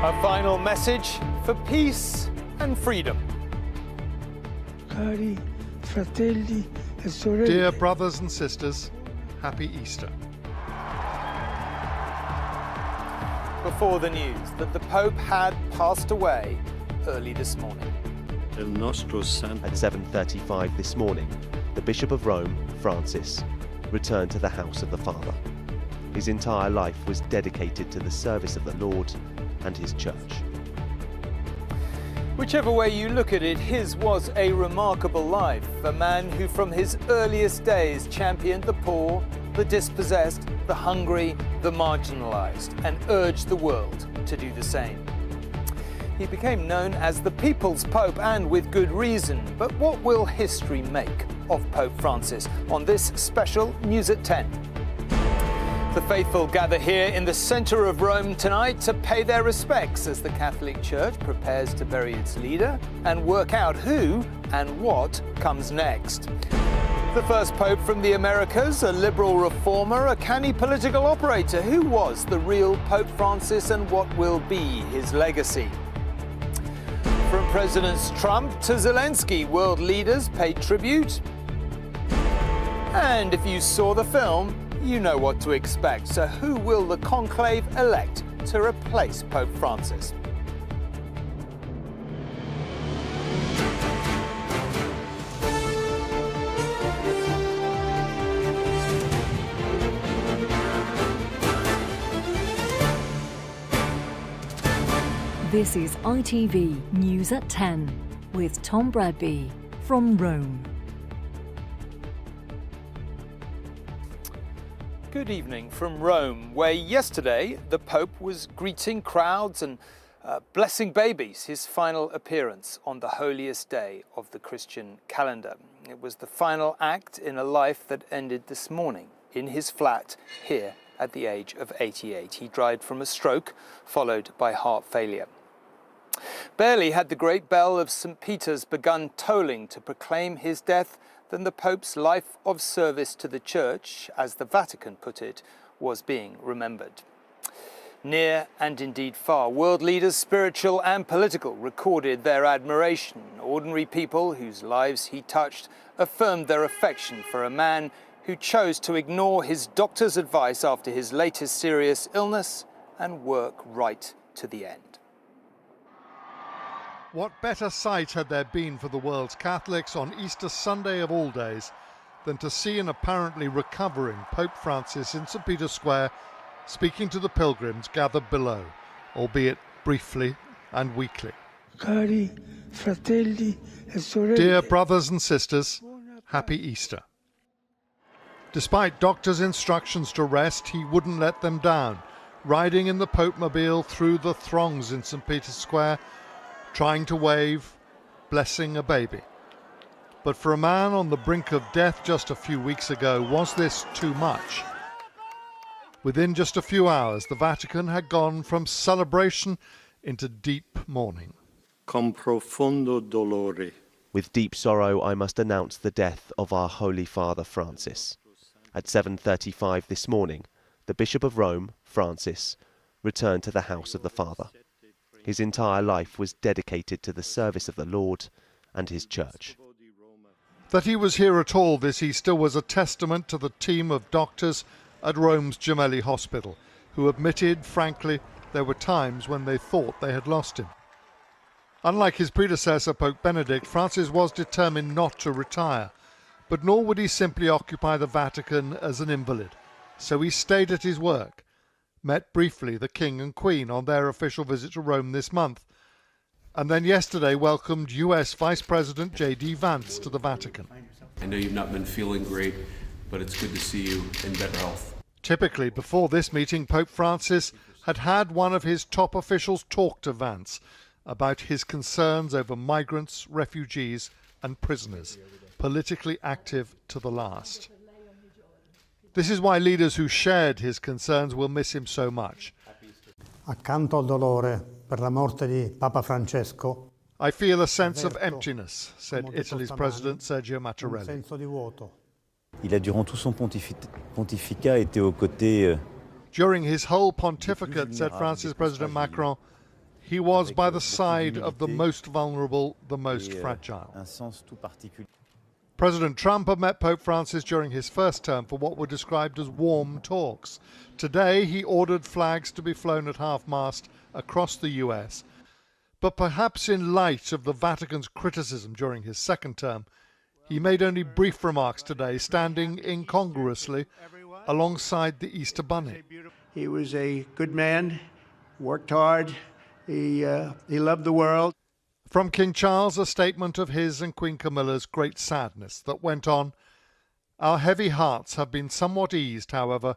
A final message for peace and freedom. Cari fratelli e sorelle. Dear brothers and sisters, happy Easter. Before the news that the Pope had passed away early this morning. At 7:35 this morning, the Bishop of Rome, Francis, returned to the house of the Father. His entire life was dedicated to the service of the Lord and his church. Whichever way you look at it, his was a remarkable life. A man who from his earliest days championed the poor, the dispossessed, the hungry, the marginalized, and urged the world to do the same. He became known as the People's Pope, and with good reason. But what will history make of Pope Francis on this special News at 10? The faithful gather here in the centre of Rome tonight to pay their respects as the Catholic Church prepares to bury its leader and work out who and what comes next. The first Pope from the Americas, a liberal reformer, a canny political operator. Who was the real Pope Francis and what will be his legacy? From Presidents Trump to Zelensky, world leaders pay tribute. And if you saw the film, you know what to expect. So who will the conclave elect to replace Pope Francis? This is ITV News at 10 with Tom Bradby from Rome. Good evening from Rome, where yesterday the Pope was greeting crowds and blessing babies, his final appearance on the holiest day of the Christian calendar. It was the final act in a life that ended this morning in his flat here at the age of 88. He died from a stroke, followed by heart failure. Barely had the great bell of St. Peter's begun tolling to proclaim his death than the Pope's life of service to the Church, as the Vatican put it, was being remembered. Near and indeed far, world leaders, spiritual and political, recorded their admiration. Ordinary people whose lives he touched affirmed their affection for a man who chose to ignore his doctor's advice after his latest serious illness and work right to the end. What better sight had there been for the world's Catholics on Easter Sunday of all days than to see an apparently recovering Pope Francis in St. Peter's Square speaking to the pilgrims gathered below, albeit briefly and weakly. Cari fratelli e sorelle. Dear brothers and sisters, happy Easter. Despite doctors' instructions to rest, he wouldn't let them down, riding in the Pope-mobile through the throngs in St. Peter's Square, trying to wave, blessing a baby. But for a man on the brink of death just a few weeks ago, was this too much? Within just a few hours, the Vatican had gone from celebration into deep mourning. Con profondo dolore. With deep sorrow, I must announce the death of our Holy Father Francis. At 7:35 this morning, the Bishop of Rome, Francis, returned to the house of the Father. His entire life was dedicated to the service of the Lord and his church. That he was here at all this Easter was a testament to the team of doctors at Rome's Gemelli Hospital, who admitted, frankly, there were times when they thought they had lost him. Unlike his predecessor, Pope Benedict, Francis was determined not to retire, but nor would he simply occupy the Vatican as an invalid. So he stayed at his work, met briefly the King and Queen on their official visit to Rome this month, and then yesterday welcomed US Vice President J.D. Vance to the Vatican. I know you've not been feeling great, but it's good to see you in better health. Typically, before this meeting, Pope Francis had had one of his top officials talk to Vance about his concerns over migrants, refugees and prisoners, politically active to the last. This is why leaders who shared his concerns will miss him so much. Accanto al dolore per la morte di Papa Francesco, I feel a sense of emptiness, said Italy's President Sergio Mattarelli. senso di vuoto. Il a durant tout son pontificat été aux côtés. During his whole pontificate, said France's President Macron, He was by the side of the most vulnerable, the most fragile. President Trump had met Pope Francis during his first term for what were described as warm talks. Today, he ordered flags to be flown at half-mast across the US. But perhaps in light of the Vatican's criticism during his second term, he made only brief remarks today, standing incongruously alongside the Easter Bunny. He was a good man, worked hard, he loved the world. From King Charles, a statement of his and Queen Camilla's great sadness that went on, "Our heavy hearts have been somewhat eased, however,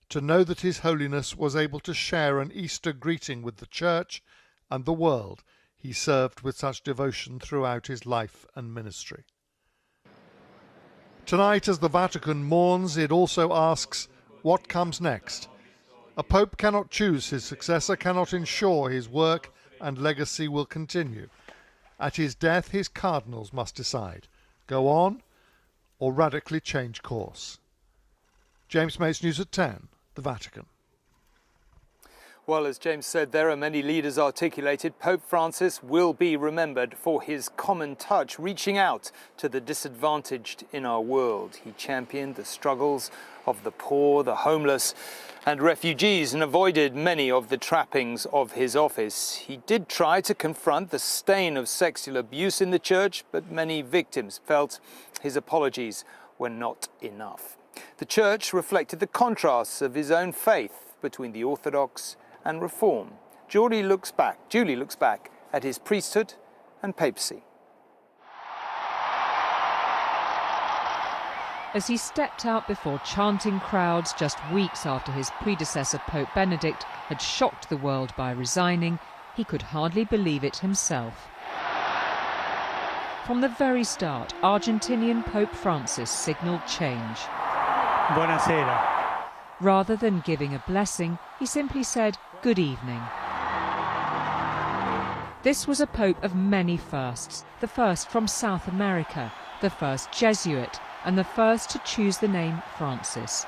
to know that His Holiness was able to share an Easter greeting with the Church and the world he served with such devotion throughout his life and ministry." Tonight, as the Vatican mourns, it also asks, what comes next? A pope cannot choose his successor, cannot ensure his work and legacy will continue. At his death, his cardinals must decide, go on or radically change course. James Mates, News at 10, the Vatican. Well, as James said, there are many leaders articulated. Pope Francis will be remembered for his common touch, reaching out to the disadvantaged in our world. He championed the struggles of the poor, the homeless and refugees and avoided many of the trappings of his office. He did try to confront the stain of sexual abuse in the church, but many victims felt his apologies were not enough. The church reflected the contrasts of his own faith between the Orthodox and Reform. Julie looks back at his priesthood and papacy. As he stepped out before chanting crowds just weeks after his predecessor Pope Benedict had shocked the world by resigning, he could hardly believe it himself. From the very start, Argentinian Pope Francis signalled change. Buonasera. Rather than giving a blessing, he simply said, "Good evening." This was a pope of many firsts, the first from South America, the first Jesuit, and the first to choose the name Francis.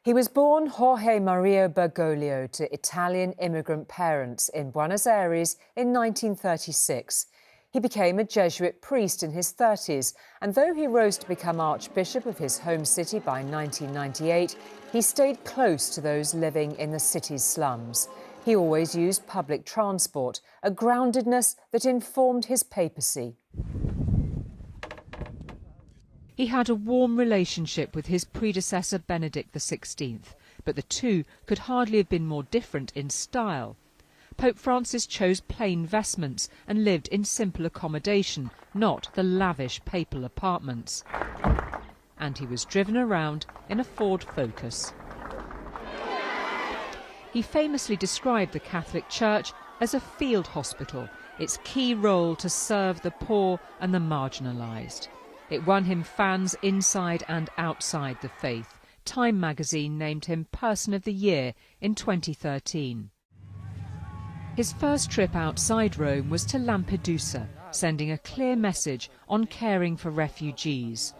He was born Jorge Maria Bergoglio to Italian immigrant parents in Buenos Aires in 1936. He became a Jesuit priest in his 30s, and though he rose to become Archbishop of his home city by 1998, he stayed close to those living in the city's slums. He always used public transport, a groundedness that informed his papacy. He had a warm relationship with his predecessor Benedict XVI, but the two could hardly have been more different in style. Pope Francis chose plain vestments and lived in simple accommodation, not the lavish papal apartments. And he was driven around in a Ford Focus. He famously described the Catholic Church as a field hospital, its key role to serve the poor and the marginalised. It won him fans inside and outside the faith. Time magazine named him Person of the Year in 2013. His first trip outside Rome was to Lampedusa, sending a clear message on caring for refugees.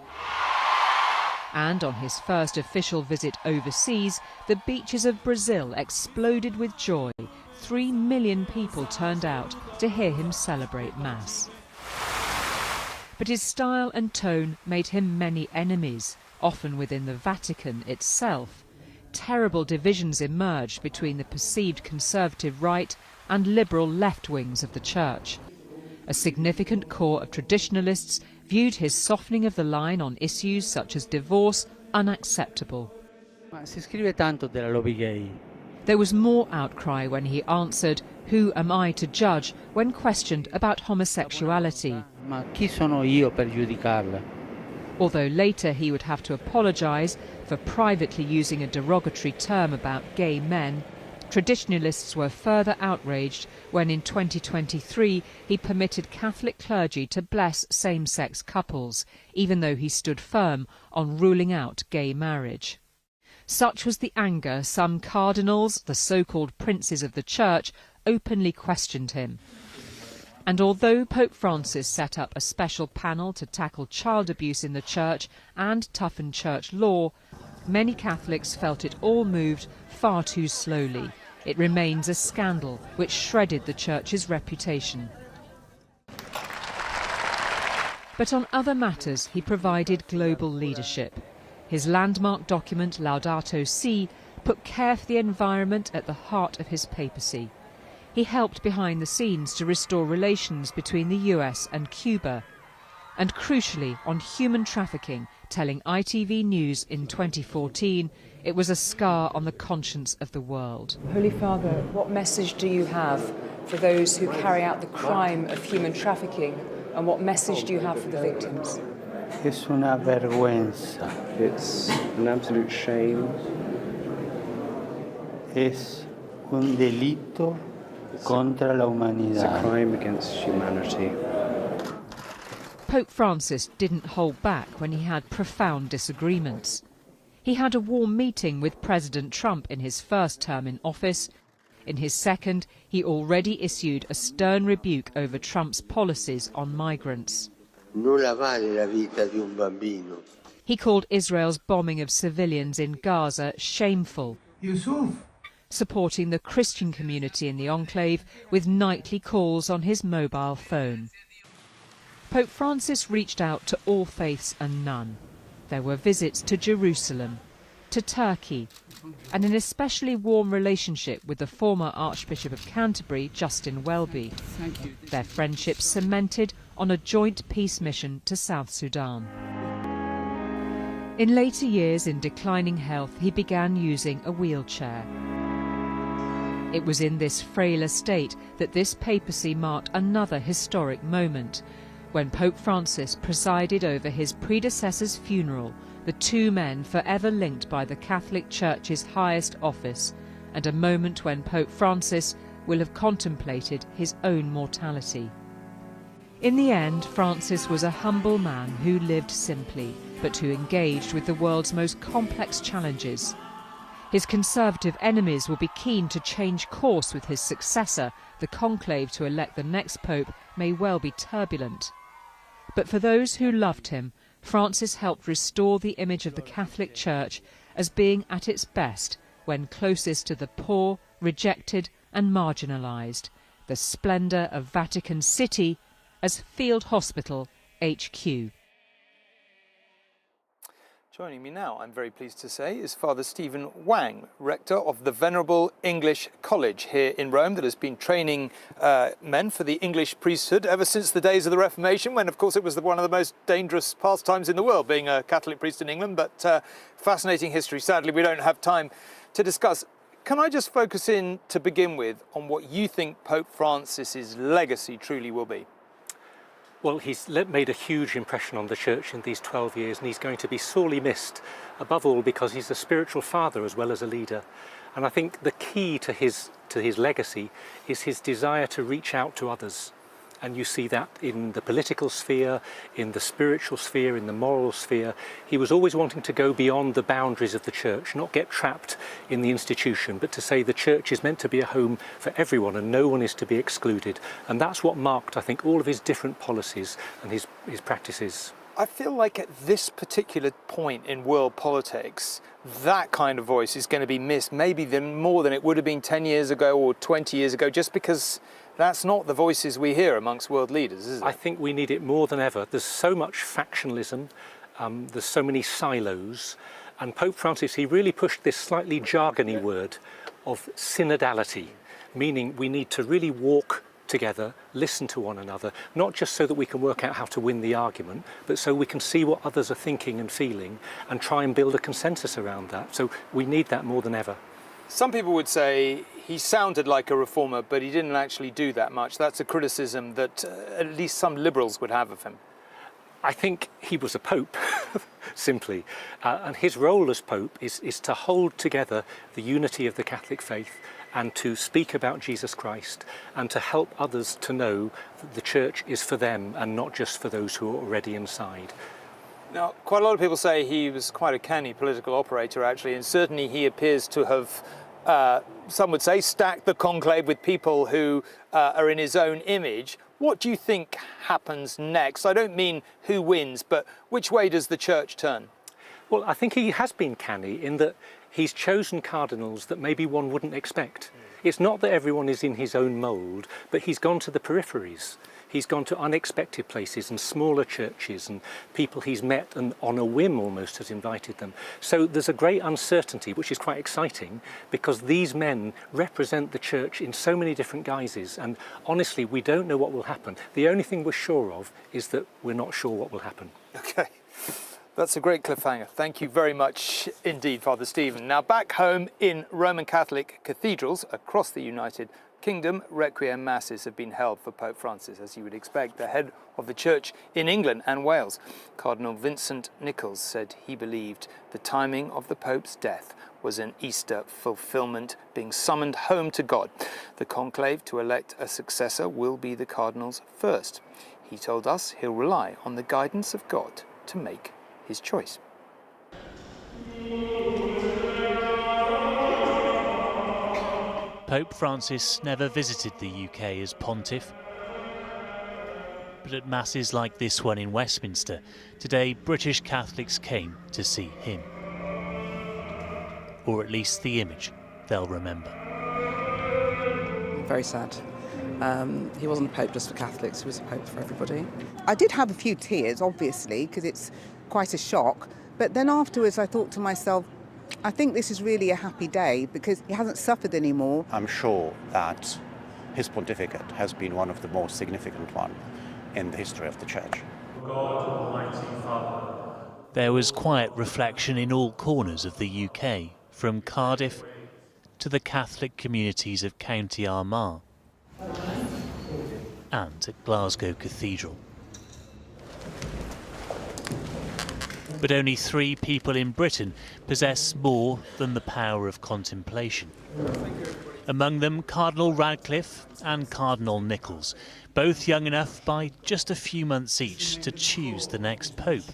And on his first official visit overseas, the beaches of Brazil exploded with joy. 3 million people turned out to hear him celebrate Mass. But his style and tone made him many enemies, often within the Vatican itself. Terrible divisions emerged between the perceived conservative right and liberal left wings of the church. A significant core of traditionalists viewed his softening of the line on issues such as divorce unacceptable. There was more outcry when he answered, "Who am I to judge?" when questioned about homosexuality. Although later he would have to apologise for privately using a derogatory term about gay men, traditionalists were further outraged when in 2023 he permitted Catholic clergy to bless same-sex couples, even though he stood firm on ruling out gay marriage. Such was the anger some cardinals, the so-called princes of the church, openly questioned him. And although Pope Francis set up a special panel to tackle child abuse in the church and toughen church law, many Catholics felt it all moved far too slowly. It remains a scandal which shredded the Church's reputation. But on other matters, he provided global leadership. His landmark document, Laudato Si', put care for the environment at the heart of his papacy. He helped behind the scenes to restore relations between the US and Cuba. And crucially, on human trafficking, telling ITV News in 2014, it was a scar on the conscience of the world. Holy Father, what message do you have for those who carry out the crime of human trafficking, and what message do you have for the victims? Es una vergüenza. It's an absolute shame. Es un delito contra la humanidad. It's a crime against humanity. Pope Francis didn't hold back when he had profound disagreements. He had a warm meeting with President Trump in his first term in office. In his second, he already issued a stern rebuke over Trump's policies on migrants. Nulla vale la vita di un bambino. He called Israel's bombing of civilians in Gaza shameful, supporting the Christian community in the enclave with nightly calls on his mobile phone. Pope Francis reached out to all faiths and none. There were visits to Jerusalem, to Turkey, and an especially warm relationship with the former Archbishop of Canterbury, Justin Welby. Their friendship cemented on a joint peace mission to South Sudan. In later years, in declining health, he began using a wheelchair. It was in this frailer state that this papacy marked another historic moment, when Pope Francis presided over his predecessor's funeral, the two men forever linked by the Catholic Church's highest office, and a moment when Pope Francis will have contemplated his own mortality. In the end, Francis was a humble man who lived simply, but who engaged with the world's most complex challenges. His conservative enemies will be keen to change course with his successor. The conclave to elect the next pope may well be turbulent. But for those who loved him, Francis helped restore the image of the Catholic Church as being at its best when closest to the poor, rejected and marginalised, the splendour of Vatican City as Field Hospital HQ. Joining me now, I'm very pleased to say, is Father Stephen Wang, rector of the Venerable English College here in Rome that has been training men for the English priesthood ever since the days of the Reformation, when of course it was one of the most dangerous pastimes in the world, being a Catholic priest in England. But fascinating history, sadly we don't have time to discuss. Can I just focus in to begin with on what you think Pope Francis's legacy truly will be? Well, he's made a huge impression on the Church in these 12 years, and he's going to be sorely missed, above all because he's a spiritual father as well as a leader. And I think the key to his legacy is his desire to reach out to others. And you see that in the political sphere, in the spiritual sphere, in the moral sphere. He was always wanting to go beyond the boundaries of the Church, not get trapped in the institution, but to say the Church is meant to be a home for everyone and no one is to be excluded. And that's what marked, I think, all of his different policies and his practices. I feel like at this particular point in world politics, that kind of voice is going to be missed maybe more than it would have been 10 years ago or 20 years ago, just because that's not the voices we hear amongst world leaders, is it? I think we need it more than ever. There's so much factionalism, there's so many silos, and Pope Francis, he really pushed this slightly jargony word of synodality, meaning we need to really walk together, listen to one another, not just so that we can work out how to win the argument, but so we can see what others are thinking and feeling and try and build a consensus around that. So we need that more than ever. Some people would say he sounded like a reformer, but he didn't actually do that much. That's a criticism that at least some liberals would have of him. I think he was a pope, simply. And his role as pope is to hold together the unity of the Catholic faith and to speak about Jesus Christ and to help others to know that the Church is for them and not just for those who are already inside. Now, quite a lot of people say he was quite a canny political operator, actually, and certainly he appears to have, some would say, stacked the conclave with people who are in his own image. What do you think happens next? I don't mean who wins, but which way does the Church turn? Well, I think he has been canny in that he's chosen cardinals that maybe one wouldn't expect. It's not that everyone is in his own mould, but he's gone to the peripheries. He's gone to unexpected places and smaller churches and people he's met and on a whim almost has invited them. So there's a great uncertainty, which is quite exciting, because these men represent the church in so many different guises, and honestly we don't know what will happen. The only thing we're sure of is that we're not sure what will happen. Okay, that's a great cliffhanger. Thank you very much indeed, Father Stephen. Now back home in Roman Catholic cathedrals across the United Kingdom, requiem masses have been held for Pope Francis, as you would expect. The head of the church in England and Wales, Cardinal Vincent Nichols, said he believed the timing of the Pope's death was an Easter fulfillment, being summoned home to God. The conclave to elect a successor will be the Cardinal's first. He told us he'll rely on the guidance of God to make his choice. Pope Francis never visited the UK as pontiff, but at masses like this one in Westminster, today British Catholics came to see him. Or at least the image they'll remember. Very sad. He wasn't a pope just for Catholics, he was a pope for everybody. I did have a few tears, obviously, because it's quite a shock, but then afterwards I thought to myself, I think this is really a happy day because he hasn't suffered anymore. I'm sure that his pontificate has been one of the most significant ones in the history of the Church. God Almighty Father. There was quiet reflection in all corners of the UK, from Cardiff to the Catholic communities of County Armagh and at Glasgow Cathedral. But only 3 people in Britain possess more than the power of contemplation. Among them, Cardinal Radcliffe and Cardinal Nichols, both young enough by just a few months each to choose the next pope,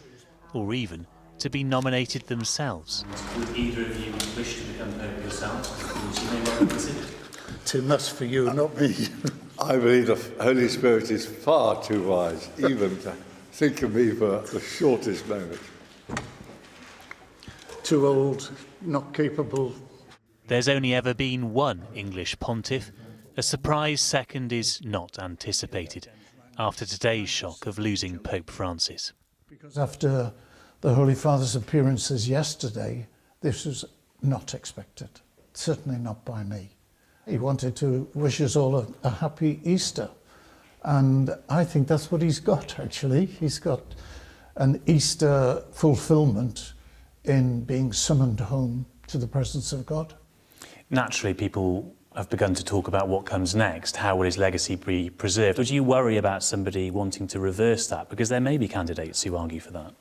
or even to be nominated themselves. Would either of you wish to become pope yourselves? Which you may well consider. Too much for you, not me. I believe the Holy Spirit is far too wise, even to think of me for the shortest moment. Too old, not capable. There's only ever been one English pontiff. A surprise second is not anticipated after today's shock of losing Pope Francis. Because after the Holy Father's appearances yesterday, this was not expected, certainly not by me. He wanted to wish us all a happy Easter, and I think that's what he's got, actually. He's got an Easter fulfillment in being summoned home to the presence of God. Naturally, people have begun to talk about what comes next. How will his legacy be preserved? Would you worry about somebody wanting to reverse that? Because there may be candidates who argue for that.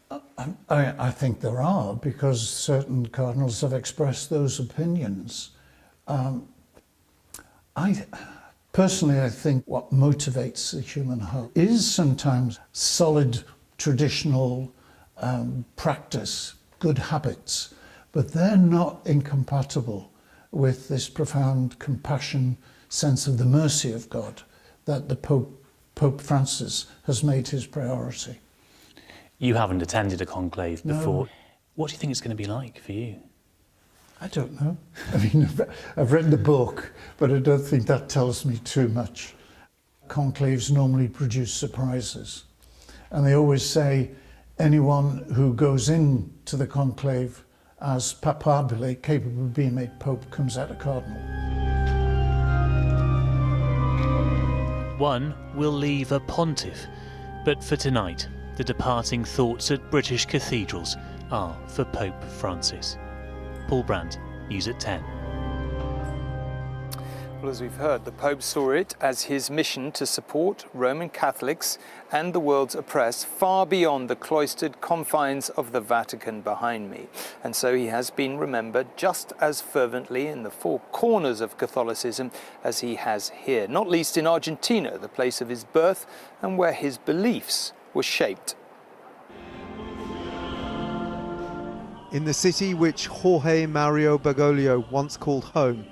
I think there are, because certain cardinals have expressed those opinions. Personally, I think what motivates the human heart is sometimes solid traditional practice, good habits, but they're not incompatible with this profound compassion, sense of the mercy of God that the Pope Francis has made his priority. You haven't attended a conclave before. No. What do you think it's going to be like for you? I don't know. I mean, I've read the book, but I don't think that tells me too much. Conclaves normally produce surprises, and they always say anyone who goes into the conclave as papabile, capable of being made pope, comes out a cardinal. One will leave a pontiff, but for tonight, the departing thoughts at British cathedrals are for Pope Francis. Paul Brandt, News at 10. Well, as we've heard, the Pope saw it as his mission to support Roman Catholics and the world's oppressed far beyond the cloistered confines of the Vatican behind me. And so he has been remembered just as fervently in the 4 corners of Catholicism as he has here, not least in Argentina, the place of his birth and where his beliefs were shaped. In the city which Jorge Mario Bergoglio once called home,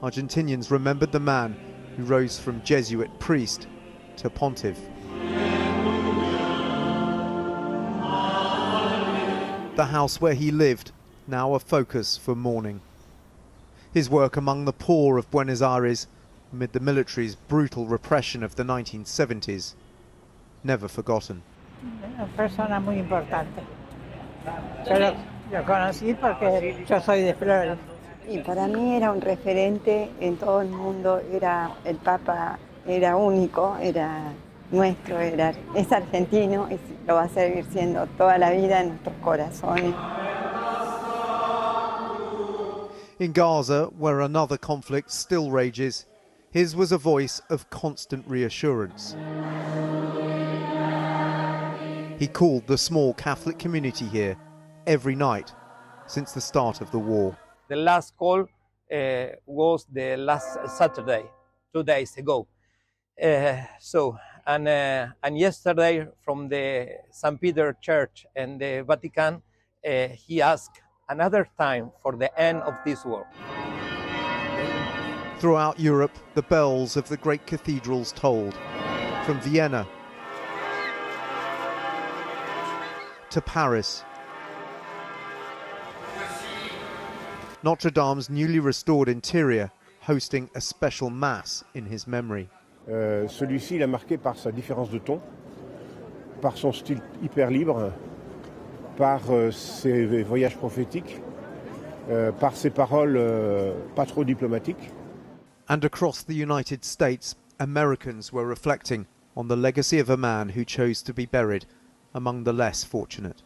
Argentinians remembered the man who rose from Jesuit priest to pontiff. The house where he lived, now a focus for mourning. His work among the poor of Buenos Aires amid the military's brutal repression of the 1970s, never forgotten. Una persona muy importante. Yo lo conocí porque yo soy de Flores. Y para mí era un referente en todo el mundo, era el Papa, era único, era nuestro, es argentino y lo va a seguir siendo toda la vida en nuestros corazones. In Gaza, where another conflict still rages, his was a voice of constant reassurance. He called the small Catholic community here every night since the start of the war. The last call was the last Saturday, 2 days ago. And yesterday from the St. Peter Church and the Vatican, he asked another time for the end of this war. Throughout Europe, the bells of the great cathedrals tolled, from Vienna to Paris. Notre Dame's newly restored interior hosting a special mass in his memory. Celui-ci, il est marqué par sa différence de ton, par son style hyper libre, par ses voyages prophétiques, par ses paroles pas trop diplomatiques. And across the United States, Americans were reflecting on the legacy of a man who chose to be buried among the less fortunate.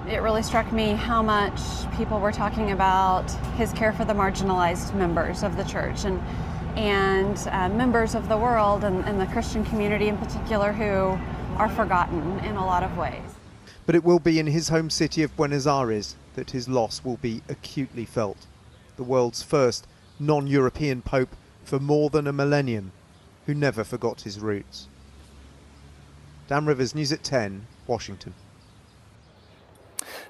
It really struck me how much people were talking about his care for the marginalized members of the church and members of the world and the Christian community in particular who are forgotten in a lot of ways. But it will be in his home city of Buenos Aires that his loss will be acutely felt. The world's first non-European pope for more than a millennium, who never forgot his roots. Dan Rivers, News at 10, Washington.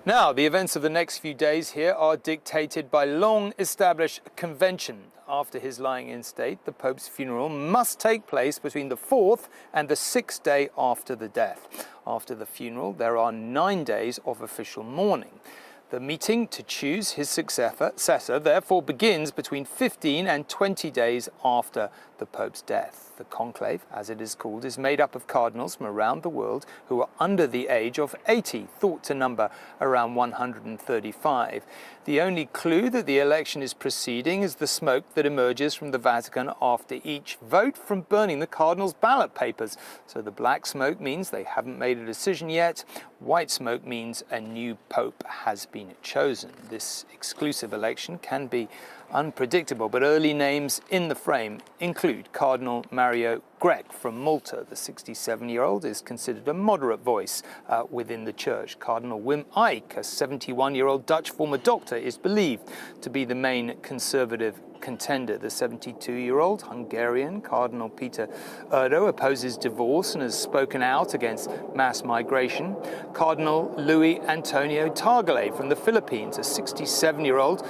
Now, the events of the next few days here are dictated by long-established convention. After his lying in state, the Pope's funeral must take place between the 4th and the 6th day after the death. After the funeral, there are 9 days of official mourning. The meeting to choose his successor therefore begins between 15 and 20 days after the Pope's death. The conclave, as it is called, is made up of cardinals from around the world who are under the age of 80, thought to number around 135. The only clue that the election is proceeding is the smoke that emerges from the Vatican after each vote from burning the cardinals' ballot papers. So the black smoke means they haven't made a decision yet. White smoke means a new pope has been chosen. This exclusive election can be unpredictable, but early names in the frame include Cardinal Mario Grech from Malta. The 67-year-old is considered a moderate voice within the church. Cardinal Wim Eijk, a 71-year-old Dutch former doctor, is believed to be the main conservative contender. The 72-year-old Hungarian Cardinal Peter Erdo opposes divorce and has spoken out against mass migration. Cardinal Luis Antonio Targale from the Philippines, a 67-year-old,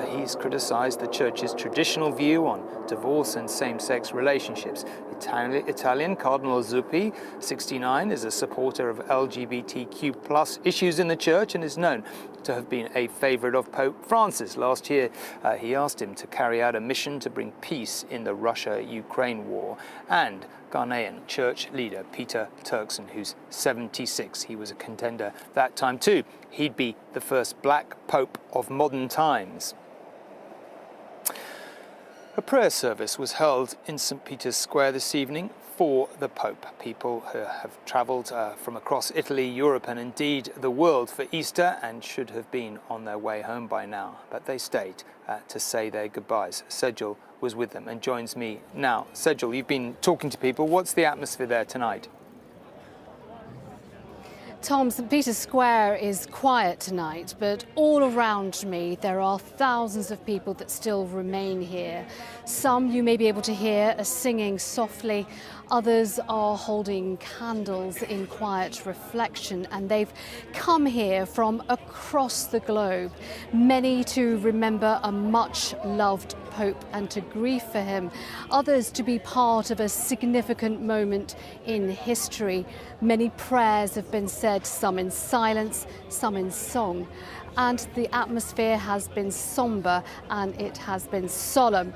he's criticized the church's traditional view on divorce and same-sex relationships. Italian Cardinal Zuppi, 69, is a supporter of LGBTQ+ issues in the church and is known to have been a favourite of Pope Francis. Last year, he asked him to carry out a mission to bring peace in the Russia-Ukraine war. And Ghanaian church leader Peter Turkson, who's 76. He was a contender that time too. He'd be the first black pope of modern times. A prayer service was held in St. Peter's Square this evening for the Pope. People who have travelled from across Italy, Europe and indeed the world for Easter and should have been on their way home by now. But they stayed to say their goodbyes. Sejal was with them and joins me now. Sejal, you've been talking to people. What's the atmosphere there tonight? Tom, St. Peter's Square is quiet tonight, but all around me there are thousands of people that still remain here. Some you may be able to hear are singing softly, others are holding candles in quiet reflection, and they've come here from across the globe, many to remember a much-loved Pope and to grieve for him, others to be part of a significant moment in history. Many prayers have been said said, some in silence, some in song. And the atmosphere has been sombre and it has been solemn.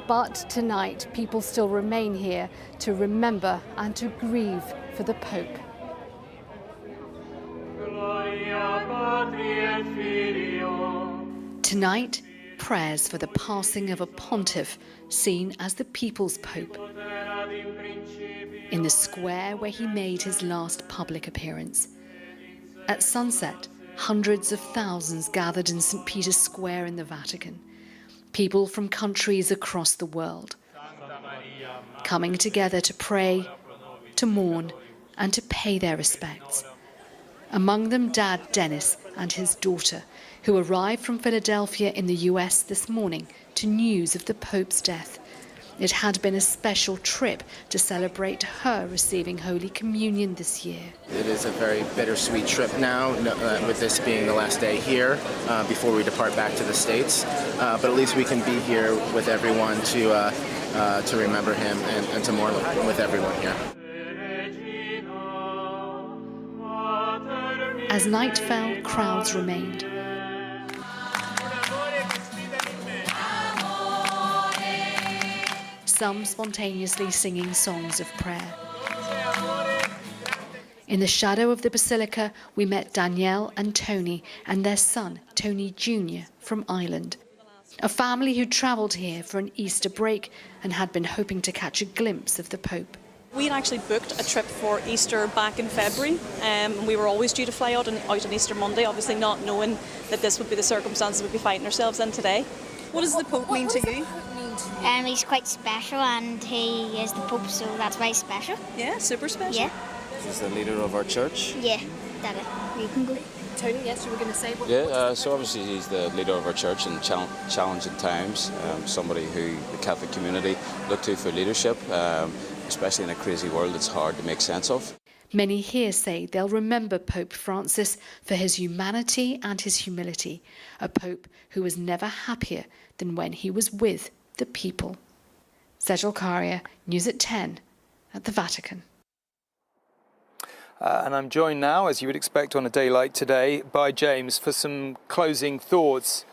But tonight, people still remain here to remember and to grieve for the Pope. Tonight, prayers for the passing of a pontiff seen as the people's Pope. In the square where he made his last public appearance. At sunset, hundreds of thousands gathered in St. Peter's Square in the Vatican. People from countries across the world, coming together to pray, to mourn, and to pay their respects. Among them Dad Dennis and his daughter, who arrived from Philadelphia in the US this morning to news of the Pope's death. It had been a special trip to celebrate her receiving Holy Communion this year. It is a very bittersweet trip now, with this being the last day here before we depart back to the States. But at least we can be here with everyone to remember him and to mourn with everyone here. As night fell, crowds remained. Some spontaneously singing songs of prayer. In the shadow of the basilica, we met Danielle and Tony and their son, Tony Jr., from Ireland. A family who travelled here for an Easter break and had been hoping to catch a glimpse of the Pope. We had actually booked a trip for Easter back in February. We were always due to fly out on Easter Monday, obviously not knowing that this would be the circumstances we'd be finding ourselves in today. What does the Pope mean to you? He's quite special and he is the Pope, so that's why he's special. Yeah, super special. Yeah. He's the leader of our church. Yeah, that it. You can go. Tony, yes, you were going to say what? Yeah, so obviously he's the leader of our church in challenging times, somebody who the Catholic community look to for leadership, especially in a crazy world it's hard to make sense of. Many here say they'll remember Pope Francis for his humanity and his humility, a Pope who was never happier than when he was with the people. Sejal Karia, News at 10 at the Vatican. And I'm joined now, as you would expect on a day like today, by James for some closing thoughts.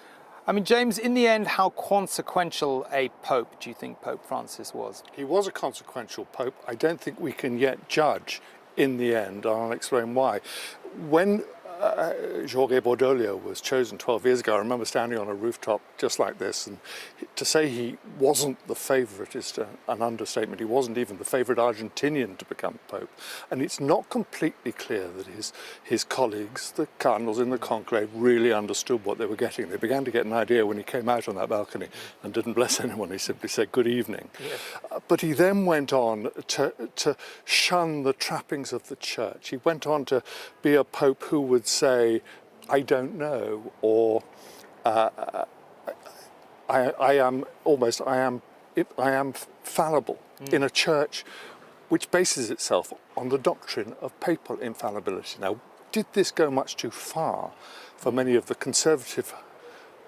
I mean, James, in the end, how consequential a pope do you think Pope Francis was? He was a consequential pope. I don't think we can yet judge in the end, and I'll explain why. When Jorge Bordoglio was chosen 12 years ago, I remember standing on a rooftop just like this, and to say he wasn't the favourite is an understatement. He wasn't even the favourite Argentinian to become Pope. And it's not completely clear that his colleagues, the cardinals in the conclave, really understood what they were getting. They began to get an idea when he came out on that balcony and didn't bless anyone. He simply said, "Good evening." Yes. But he then went on to shun the trappings of the church. He went on to be a Pope who would say, "I don't know," or I am fallible, in a church which bases itself on the doctrine of papal infallibility. Now, did this go much too far for many of the conservative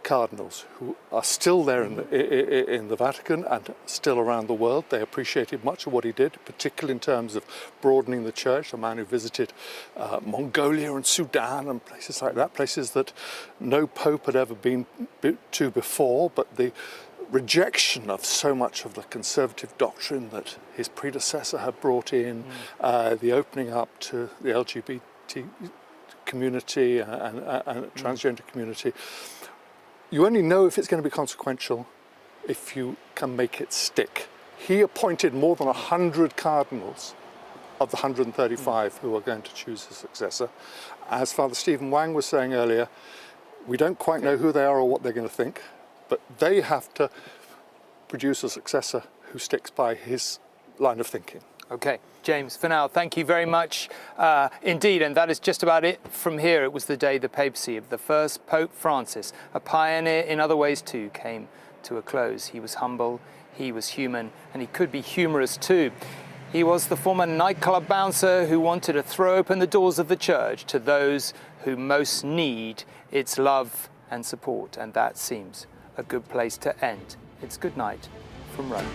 cardinals who are still there in the Vatican and still around the world? They appreciated much of what he did, particularly in terms of broadening the church. A man who visited Mongolia and Sudan and places like that, places that no pope had ever been to before, but the rejection of so much of the conservative doctrine that his predecessor had brought in, the opening up to the LGBT community and transgender community. You only know if it's going to be consequential if you can make it stick. He appointed more than 100 cardinals of the 135 who are going to choose his successor. As Father Stephen Wang was saying earlier, we don't quite know who they are or what they're going to think, but they have to produce a successor who sticks by his line of thinking. Okay, James, for now, thank you very much indeed. And that is just about it from here. It was the day the papacy of the first Pope Francis, a pioneer in other ways too, came to a close. He was humble, he was human, and he could be humorous too. He was the former nightclub bouncer who wanted to throw open the doors of the church to those who most need its love and support. And that seems a good place to end. It's good night from Rome.